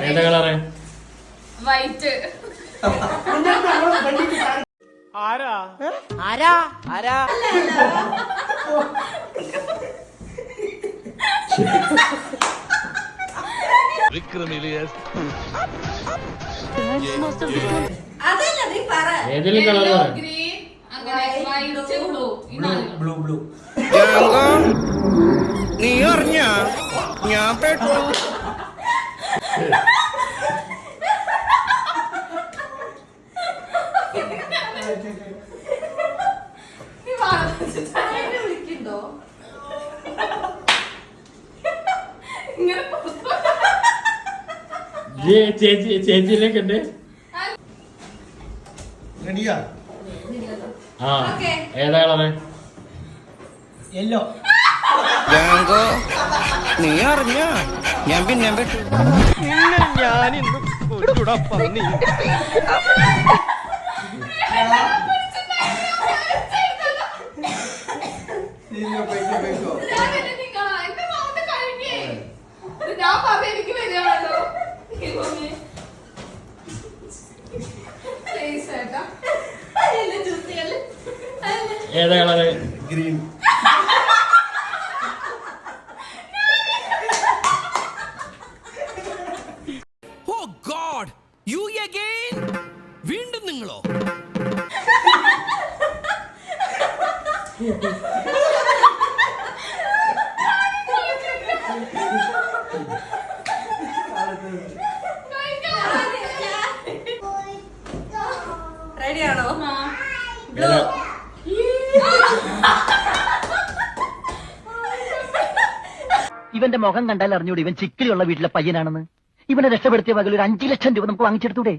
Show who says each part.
Speaker 1: ഏതാ colour?
Speaker 2: White.
Speaker 3: ആരാ ആരാ ആരാ
Speaker 1: ഏതെങ്കിലും കളറ് പറ.
Speaker 2: ഗ്രീൻ, അങ്ങനെ വൈറ്റ്, ബ്ലൂ.
Speaker 1: ബ്ലൂ.
Speaker 3: നീ അറിഞ്ഞ ഞാൻ പെട്ടു.
Speaker 2: വിളിക്കണ്ടോ ഇങ്ങനെ?
Speaker 1: ചേച്ചിയിലേക്ക് ഉണ്ട്. ആ ഏതാ കളറ്?
Speaker 3: യെല്ലോ. നീ അറിഞ്ഞ ഞാൻ പിന്നെ പെട്ടു. ഞാൻ ഇന്ന് കൊച്ചുടാ പന്നി.
Speaker 2: ഞാൻ പറഞ്ഞ എനിക്ക് വരികയാണല്ലോ.
Speaker 1: ഏതാ colour? Green.
Speaker 3: Oh god, you again? വീണ്ടും നിങ്ങളോ?
Speaker 2: റെഡിയാണോ?
Speaker 4: ഇവന്റെ മുഖം കണ്ടാൽ അറിഞ്ഞൂടെ ഇവൻ ചിക്കിലുള്ള വീട്ടിലെ പയ്യനാണെന്ന്. ഇവനെ രക്ഷപ്പെടുത്തിയ മകൾ ഒരു 5 ലക്ഷം രൂപ നമുക്ക് വാങ്ങിച്ചെടുത്തൂടെ?